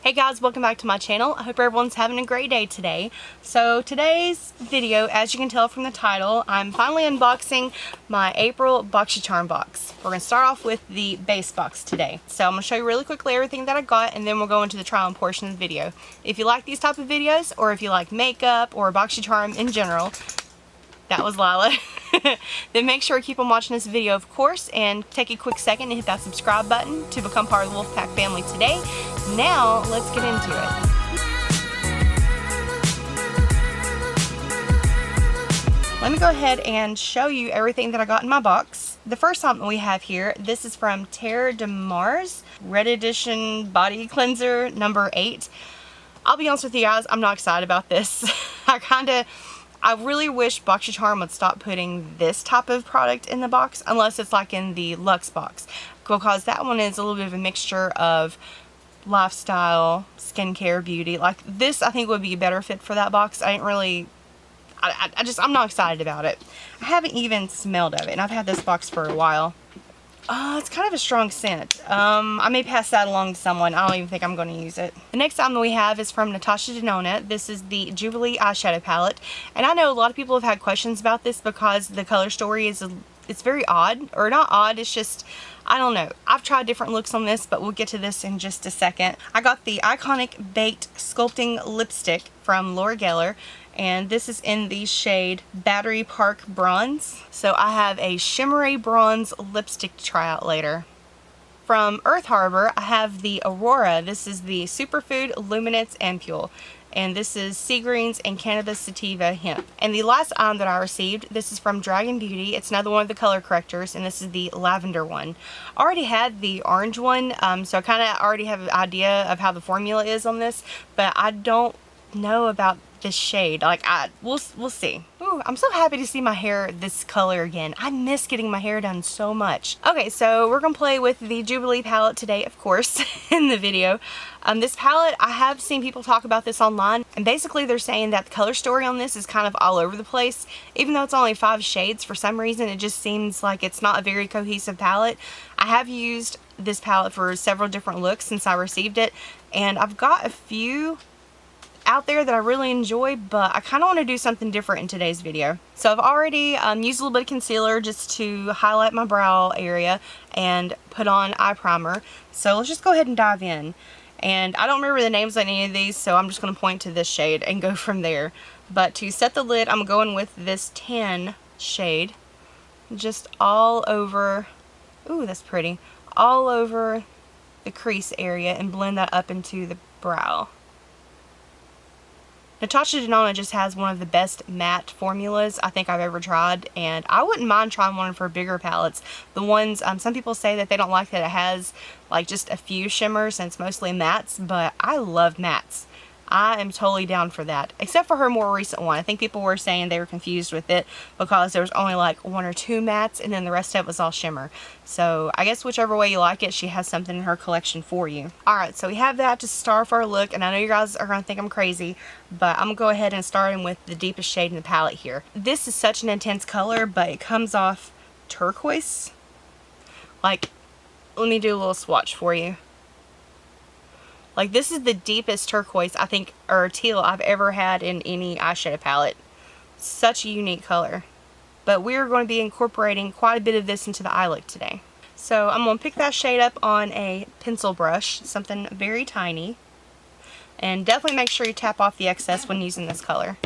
Hey guys, welcome back to my channel. I hope everyone's having a great day today. So today's video, as you can tell from the title, I'm finally unboxing my April Boxycharm box. We're going to start off with the base box today. So I'm going to show you really quickly everything that I got, and then we'll go into the try on portion of the video. If you like these type of videos, or if you like makeup or Boxycharm in general, that was Lila. Then make sure to keep on watching this video, of course, and take a quick second and hit that subscribe button to become part of the Wolfpack family today. Now, let's get into it. Let me go ahead and show you everything that I got in my box. The first item we have here, this is from Terre de Mars, Red Edition Body Cleanser number 8. I'll be honest with you guys, I'm not excited about this. I really wish Boxycharm would stop putting this type of product in the box, unless it's like in the Luxe box, because that one is a little bit of a mixture of lifestyle, skincare, beauty. Like this, I think would be a better fit for that box. I'm not excited about it. I haven't even smelled of it, and I've had this box for a while. It's kind of a strong scent. I may pass that along to someone. I don't even think I'm going to use it. The next item that we have is from Natasha Denona. This is the Jubilee eyeshadow palette. And I know a lot of people have had questions about this because the color story is, it's very odd. Or not odd, it's just, I don't know. I've tried different looks on this, but we'll get to this in just a second. I got the Iconic Baked Sculpting Lipstick from Laura Geller. And this is in the shade Battery Park Bronze. So I have a shimmery bronze lipstick to try out later. From Earth Harbor, I have the Aurora. This is the Superfood Luminance Ampule. And this is Sea Greens and Cannabis Sativa Hemp. And the last item that I received, this is from Dragon Beauty. It's another one of the color correctors, and this is the lavender one. I already had the orange one, so I kind of already have an idea of how the formula is on this, but I don't know about this shade. We'll see. Ooh, I'm so happy to see my hair this color again. I miss getting my hair done so much. Okay, so we're gonna play with the Jubilee palette today, of course, in the video. This palette, I have seen people talk about this online, and basically they're saying that the color story on this is kind of all over the place. Even though it's only 5 shades, for some reason it just seems like it's not a very cohesive palette. I have used this palette for several different looks since I received it, and I've got a few out there that I really enjoy, but I kind of want to do something different in today's video. So I've already used a little bit of concealer just to highlight my brow area and put on eye primer. So let's just go ahead and dive in. And I don't remember the names on any of these, so I'm just going to point to this shade and go from there. But to set the lid, I'm going with this tan shade, just all over, ooh, that's pretty, all over the crease area, and blend that up into the brow. Natasha Denona just has one of the best matte formulas I think I've ever tried, and I wouldn't mind trying one for bigger palettes. The ones, some people say that they don't like that it has like just a few shimmers and it's mostly mattes, but I love mattes. I am totally down for that, except for her more recent one. I think people were saying they were confused with it because there was only like 1 or 2 mattes and then the rest of it was all shimmer. So I guess whichever way you like it, she has something in her collection for you. Alright, so we have that to start off our look, and I know you guys are going to think I'm crazy, but I'm going to go ahead and start in with the deepest shade in the palette here. This is such an intense color, but it comes off turquoise. Like, let me do a little swatch for you. Like, this is the deepest turquoise I think, or teal, I've ever had in any eyeshadow palette. Such a unique color. But we're going to be incorporating quite a bit of this into the eye look today. So I'm going to pick that shade up on a pencil brush, something very tiny. And definitely make sure you tap off the excess when using this color.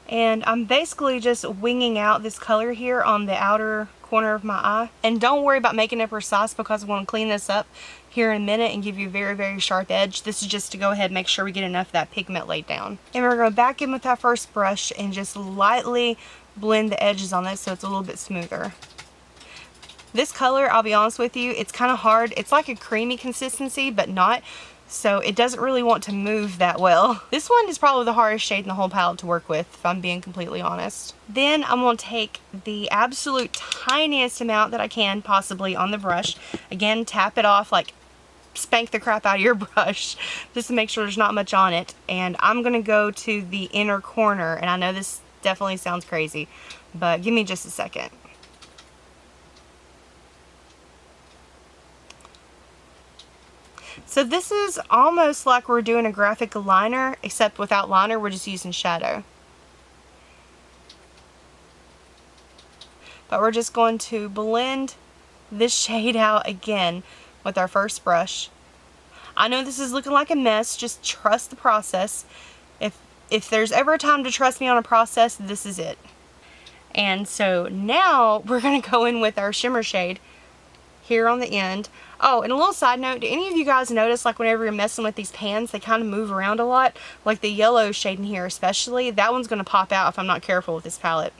And I'm basically just winging out this color here on the outer corner of my eye. And don't worry about making it precise, because I'm going to clean this up here in a minute and give you a very, very sharp edge. This is just to go ahead and make sure we get enough of that pigment laid down. And we're going to back in with that first brush and just lightly blend the edges on this so it's a little bit smoother. This color, I'll be honest with you, it's kind of hard. It's like a creamy consistency, but not. So it doesn't really want to move that well. This one is probably the hardest shade in the whole palette to work with, if I'm being completely honest. Then I'm going to take the absolute tiniest amount that I can possibly on the brush. Again, tap it off, like spank the crap out of your brush just to make sure there's not much on it. And I'm going to go to the inner corner, and I know this definitely sounds crazy, but give me just a second. So this is almost like we're doing a graphic liner, except without liner, we're just using shadow. But we're just going to blend this shade out again with our first brush. I know this is looking like a mess, just trust the process. If there's ever a time to trust me on a process, this is it. And so now we're going to go in with our shimmer shade here on the end. Oh, and a little side note, do any of you guys notice like whenever you're messing with these pans, they kind of move around a lot? Like the yellow shade in here especially, that one's going to pop out if I'm not careful with this palette.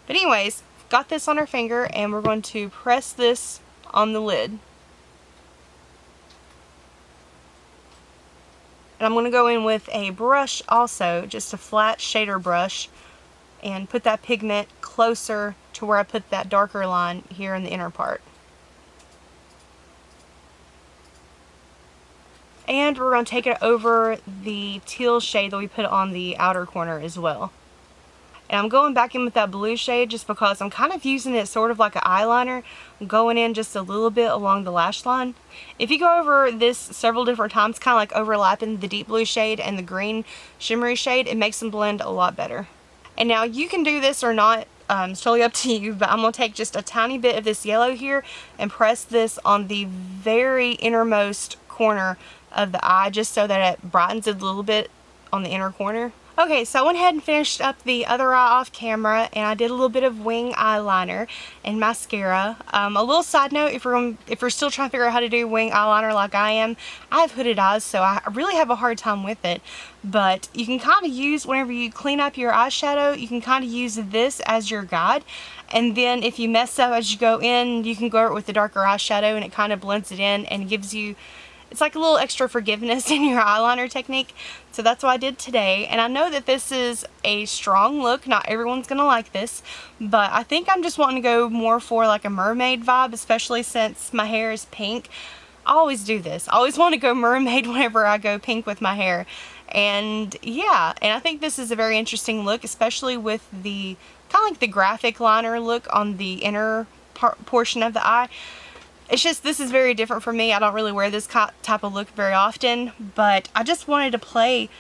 But anyways, got this on our finger and we're going to press this on the lid. And I'm going to go in with a brush also, just a flat shader brush, and put that pigment closer to where I put that darker line here in the inner part. And we're going to take it over the teal shade that we put on the outer corner as well. And I'm going back in with that blue shade just because I'm kind of using it sort of like an eyeliner. I'm going in just a little bit along the lash line. If you go over this several different times, kind of like overlapping the deep blue shade and the green shimmery shade, it makes them blend a lot better. And now you can do this or not, it's totally up to you, but I'm going to take just a tiny bit of this yellow here and press this on the very innermost corner of the eye just so that it brightens it a little bit on the inner corner. Okay, so I went ahead and finished up the other eye off camera, and I did a little bit of wing eyeliner and mascara. A little side note, if you're still trying to figure out how to do wing eyeliner like I am, I have hooded eyes, so I really have a hard time with it. But you can kind of use, whenever you clean up your eyeshadow, you can kind of use this as your guide. And then if you mess up as you go in, you can go over with the darker eyeshadow and it kind of blends it in and gives you, it's like a little extra forgiveness in your eyeliner technique. So that's what I did today. And I know that this is a strong look. Not everyone's going to like this. But I think I'm just wanting to go more for like a mermaid vibe, especially since my hair is pink. I always do this. I always want to go mermaid whenever I go pink with my hair. And yeah, and I think this is a very interesting look, especially with the kind of like the graphic liner look on the inner portion of the eye. It's just, this is very different for me. I don't really wear this type of look very often, but I just wanted to play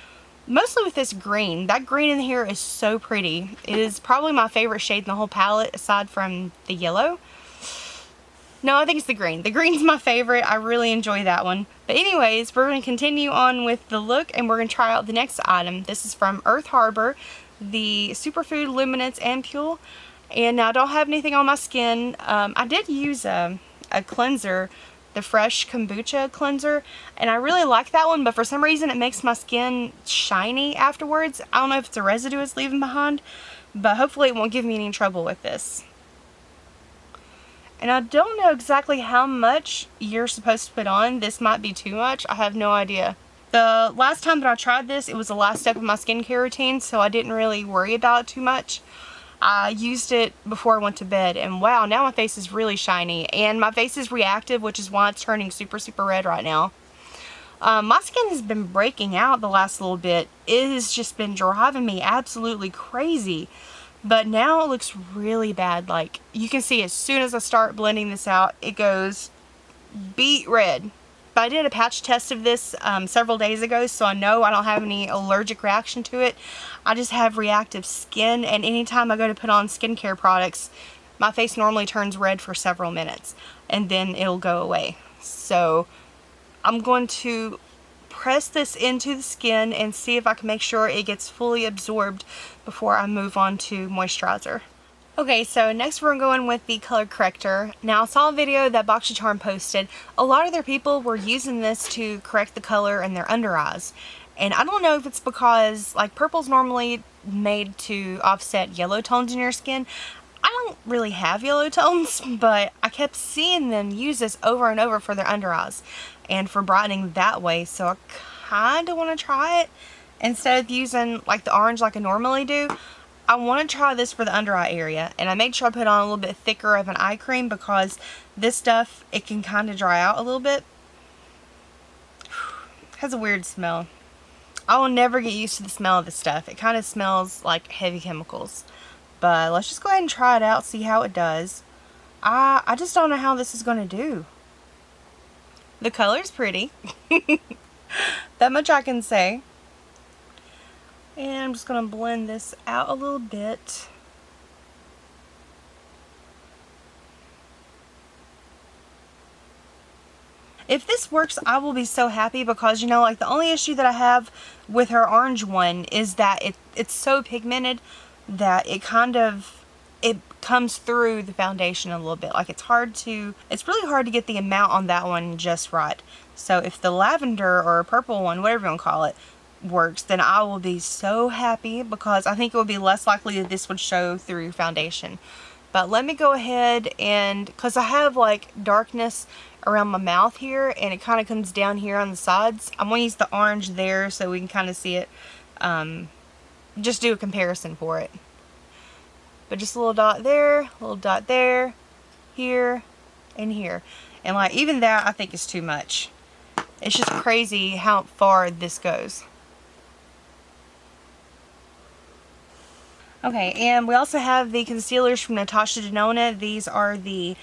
mostly with this green. That green in here is so pretty. It is probably my favorite shade in the whole palette aside from the yellow. No, I think it's the green. The green's my favorite. I really enjoy that one. But anyways, we're going to continue on with the look and we're going to try out the next item. This is from Earth Harbor, the Superfood Luminance Ampule. And now I don't have anything on my skin. I did use a cleanser, the Fresh Kombucha cleanser, and I really like that one, but for some reason it makes my skin shiny afterwards. I don't know if it's a residue it's leaving behind, but hopefully it won't give me any trouble with this. And I don't know exactly how much you're supposed to put on. This might be too much. I have no idea. The last time that I tried this, it was the last step of my skincare routine, so I didn't really worry about it too much. I used it before I went to bed, and wow, now my face is really shiny, and my face is reactive, which is why it's turning super, super red right now. My skin has been breaking out the last little bit. It has just been driving me absolutely crazy, but now it looks really bad. Like, you can see as soon as I start blending this out, it goes beet red. But I did a patch test of this several days ago, so I know I don't have any allergic reaction to it. I just have reactive skin, and anytime I go to put on skincare products, my face normally turns red for several minutes, and then it'll go away. So I'm going to press this into the skin and see if I can make sure it gets fully absorbed before I move on to moisturizer. Okay, so next we're going with the color corrector. Now, I saw a video that Boxycharm posted. A lot of their people were using this to correct the color in their under eyes. And I don't know if it's because, like, purple's normally made to offset yellow tones in your skin. I don't really have yellow tones, but I kept seeing them use this over and over for their under eyes and for brightening that way. So I kind of want to try it. Instead of using, like, the orange like I normally do, I want to try this for the under eye area, and I made sure I put on a little bit thicker of an eye cream because this stuff, it can kind of dry out a little bit. It has a weird smell. I will never get used to the smell of this stuff. It kind of smells like heavy chemicals. But let's just go ahead and try it out, see how it does. I just don't know how this is going to do. The color's pretty. That much I can say. And I'm just going to blend this out a little bit. If this works, I will be so happy because, you know, like the only issue that I have with her orange one is that it's so pigmented that it comes through the foundation a little bit. Like it's really hard to get the amount on that one just right. So if the lavender or purple one, whatever you want to call it, works, then I will be so happy because I think it would be less likely that this would show through foundation. But let me go ahead and, because I have like darkness around my mouth here and it kind of comes down here on the sides, I'm going to use the orange there so we can kind of see it. Just do a comparison for it. But just a little dot there, a little dot there, here, and here. And like even that I think is too much. It's just crazy how far this goes. Okay, and we also have the concealers from Natasha Denona. These are the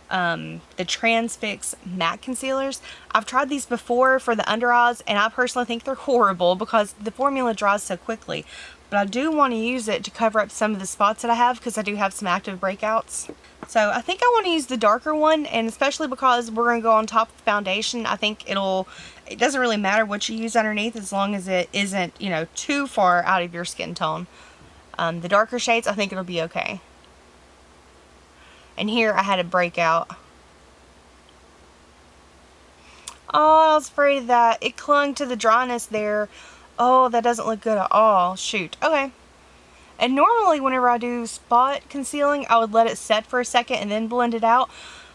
Transfix matte concealers. I've tried these before for the under eyes and I personally think they're horrible because the formula dries so quickly. But I do want to use it to cover up some of the spots that I have because I do have some active breakouts. So I think I want to use the darker one, and especially because we're going to go on top of the foundation, I think it doesn't really matter what you use underneath as long as it isn't, you know, too far out of your skin tone. The darker shades, I think it'll be okay. And here I had a breakout. Oh, I was afraid of that. It clung to the dryness there. Oh, that doesn't look good at all. Shoot. Okay. And normally whenever I do spot concealing, I would let it set for a second and then blend it out.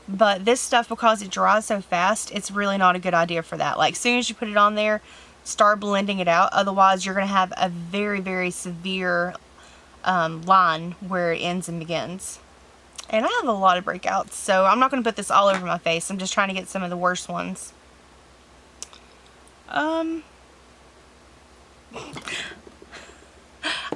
But this stuff, because it dries so fast, it's really not a good idea for that. Like, as soon as you put it on there, start blending it out. Otherwise, you're going to have a very, very severe line where it ends and begins. And I have a lot of breakouts, so I'm not going to put this all over my face. I'm just trying to get some of the worst ones. I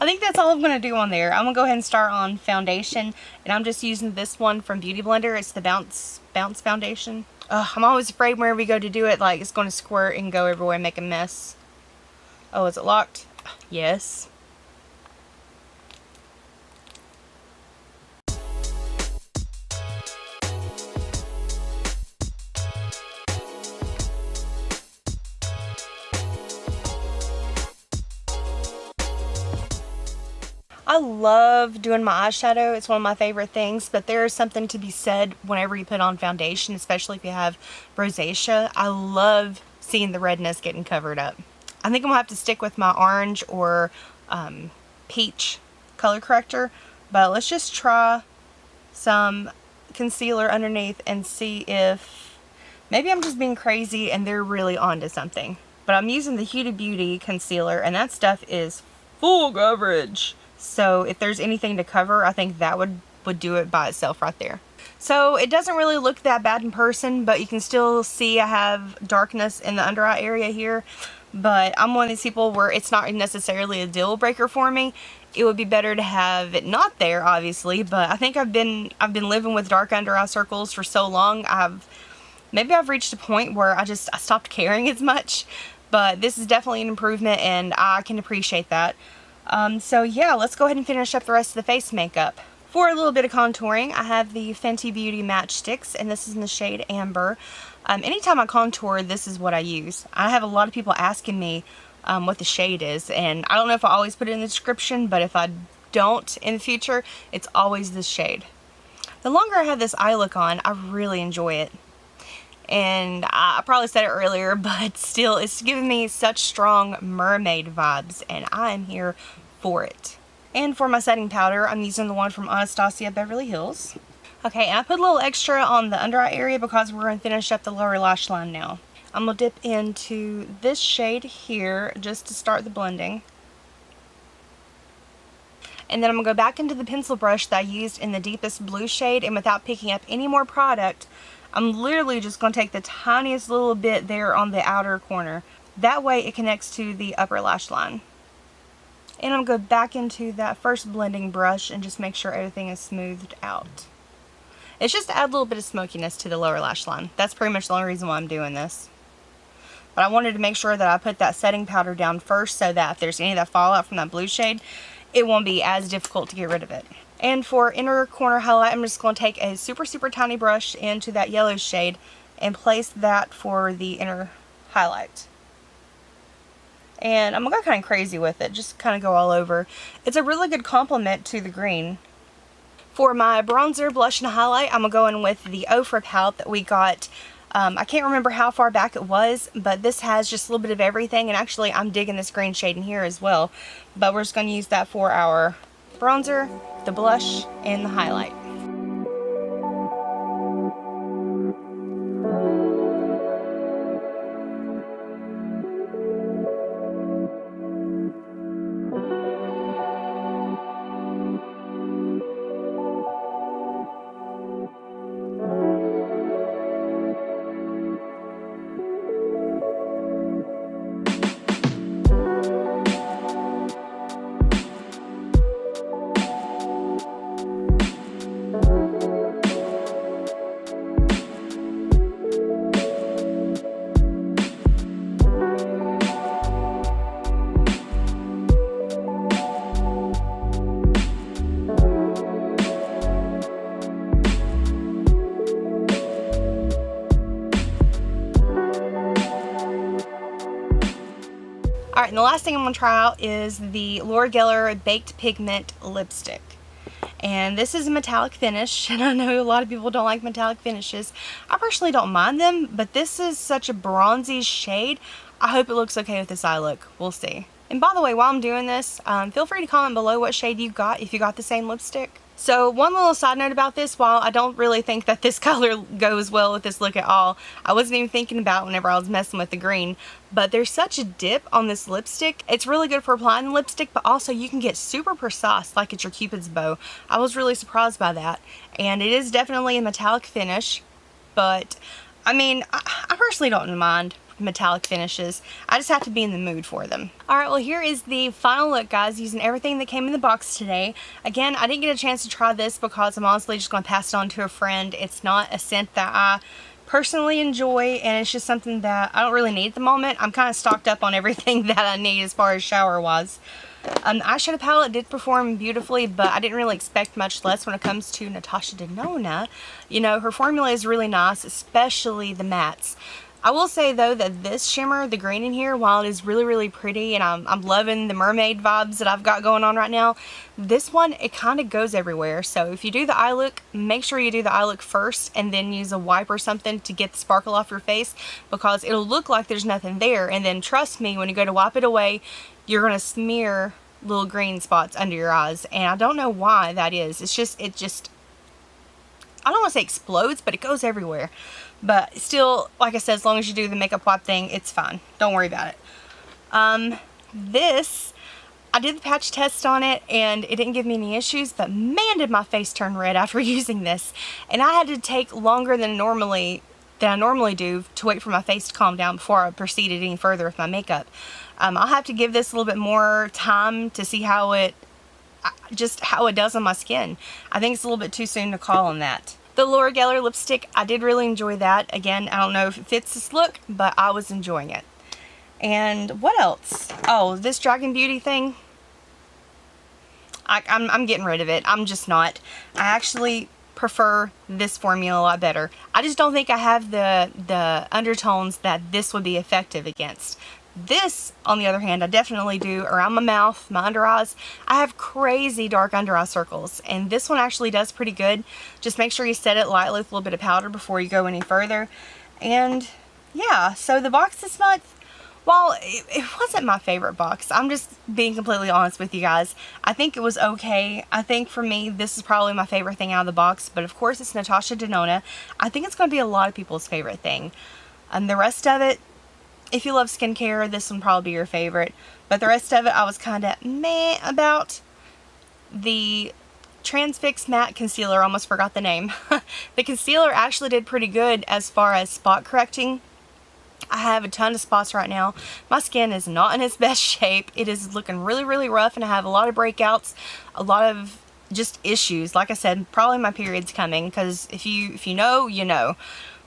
think that's all I'm going to do on there. I'm going to go ahead and start on foundation. And I'm just using this one from Beauty Blender. It's the Bounce Foundation. I'm always afraid whenever we go to do it, like it's going to squirt and go everywhere and make a mess. Oh, is it locked? Yes. I love doing my eyeshadow. It's one of my favorite things, but there is something to be said whenever you put on foundation, especially if you have rosacea. I love seeing the redness getting covered up. I think I'm gonna have to stick with my orange or peach color corrector, but let's just try some concealer underneath and see if maybe I'm just being crazy and they're really onto something. But I'm using the Huda Beauty concealer and that stuff is full coverage. So if there's anything to cover, I think that would do it by itself right there. So it doesn't really look that bad in person, but you can still see I have darkness in the under eye area here. But I'm one of these people where it's not necessarily a deal breaker for me. It would be better to have it not there, obviously, but I think I've been living with dark under eye circles for so long. Maybe I've reached a point where I stopped caring as much. But this is definitely an improvement and I can appreciate that. So yeah, let's go ahead and finish up the rest of the face makeup. For a little bit of contouring, I have the Fenty Beauty Match Sticks, and this is in the shade Amber. Anytime I contour, this is what I use. I have a lot of people asking me what the shade is, and I don't know if I always put it in the description, but if I don't in the future, it's always this shade. The longer I have this eye look on, I really enjoy it. And I probably said it earlier, but still, it's giving me such strong mermaid vibes, and I am here for it. And for my setting powder, I'm using the one from Anastasia Beverly Hills. Okay, and I put a little extra on the under eye area because we're going to finish up the lower lash line now. I'm going to dip into this shade here just to start the blending. And then I'm going to go back into the pencil brush that I used in the deepest blue shade, and without picking up any more product, I'm literally just going to take the tiniest little bit there on the outer corner. That way it connects to the upper lash line. And I'm going to go back into that first blending brush and just make sure everything is smoothed out. It's just to add a little bit of smokiness to the lower lash line. That's pretty much the only reason why I'm doing this. But I wanted to make sure that I put that setting powder down first so that if there's any of that fallout from that blue shade, it won't be as difficult to get rid of it. And for inner corner highlight, I'm just going to take a super, super tiny brush into that yellow shade and place that for the inner highlight. And I'm going to go kind of crazy with it, just kind of go all over. It's a really good complement to the green. For my bronzer, blush, and highlight, I'm going to go in with the Ofra palette that we got. I can't remember how far back it was, but this has just a little bit of everything. And actually, I'm digging this green shade in here as well. But we're just going to use that for our bronzer, the blush, and the highlight. Alright, and the last thing I'm going to try out is the Laura Geller Baked Pigment Lipstick. And this is a metallic finish, and I know a lot of people don't like metallic finishes. I personally don't mind them, but this is such a bronzy shade. I hope it looks okay with this eye look. We'll see. And by the way, while I'm doing this, feel free to comment below what shade you got, if you got the same lipstick. So one little side note about this, while I don't really think that this color goes well with this look at all, I wasn't even thinking about it whenever I was messing with the green, but there's such a dip on this lipstick. It's really good for applying the lipstick, but also you can get super precise like it's your Cupid's bow. I was really surprised by that, and it is definitely a metallic finish, but I mean, I personally don't mind metallic finishes. I just have to be in the mood for them. Alright, well here is the final look, guys, using everything that came in the box today. Again, I didn't get a chance to try this because I'm honestly just going to pass it on to a friend. It's not a scent that I personally enjoy, and it's just something that I don't really need at the moment. I'm kind of stocked up on everything that I need as far as shower-wise. The eyeshadow palette did perform beautifully, but I didn't really expect much less when it comes to Natasha Denona. You know, her formula is really nice, especially the mattes. I will say though that this shimmer, the green in here, while it is really, really pretty, and I'm loving the mermaid vibes that I've got going on right now, this one, it kind of goes everywhere. So if you do the eye look, make sure you do the eye look first and then use a wipe or something to get the sparkle off your face, because it'll look like there's nothing there, and then trust me, when you go to wipe it away, you're going to smear little green spots under your eyes, and I don't know why that is. It just I don't want to say explodes, but it goes everywhere. But still, like I said, as long as you do the makeup wipe thing, it's fine. Don't worry about it. This, I did the patch test on it, and it didn't give me any issues, but man, did my face turn red after using this. And I had to take longer than I normally do to wait for my face to calm down before I proceeded any further with my makeup. I'll have to give this a little bit more time to see how it does on my skin. I think it's a little bit too soon to call on that. The Laura Geller lipstick, I did really enjoy that. Again, I don't know if it fits this look, but I was enjoying it. And what else? Oh, this Dragon Beauty thing. I'm getting rid of it. I'm just not. I actually prefer this formula a lot better. I just don't think I have the undertones that this would be effective against. This, on the other hand, I definitely do around my mouth, my under eyes. I have crazy dark under eye circles, and this one actually does pretty good. Just make sure you set it lightly with a little bit of powder before you go any further. And yeah, so the box this month, while it wasn't my favorite box, I'm just being completely honest with you guys. I think it was okay. I think for me, this is probably my favorite thing out of the box, but of course it's Natasha Denona. I think it's going to be a lot of people's favorite thing. And the rest of it, if you love skincare, this one probably be your favorite. But the rest of it, I was kind of meh about. The Transfix Matte Concealer, almost forgot the name. The concealer actually did pretty good as far as spot correcting. I have a ton of spots right now. My skin is not in its best shape. It is looking really, really rough, and I have a lot of breakouts, a lot of just issues. Like I said, probably my period's coming, because if you know, you know.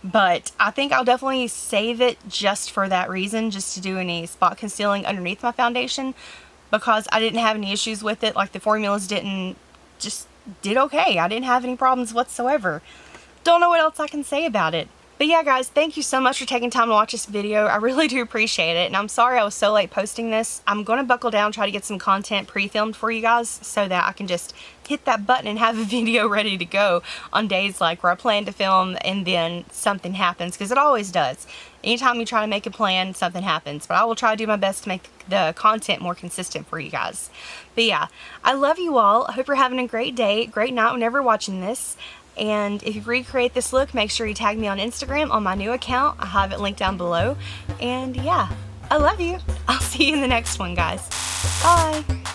But I think I'll definitely save it just for that reason, just to do any spot concealing underneath my foundation, because I didn't have any issues with it. Like, the formulas did okay. I didn't have any problems whatsoever. Don't know what else I can say about it. But yeah, guys, thank you so much for taking time to watch this video. I really do appreciate it, and I'm sorry I was so late posting this. I'm going to buckle down, try to get some content pre-filmed for you guys, so that I can just hit that button and have a video ready to go on days like where I plan to film and then something happens, because it always does. Anytime you try to make a plan, something happens. But I will try to do my best to make the content more consistent for you guys. But yeah, I love you all. I hope you're having a great day, great night whenever you're watching this. And if you recreate this look, make sure you tag me on Instagram on my new account. I have it linked down below. And yeah, I love you. I'll see you in the next one, guys. Bye.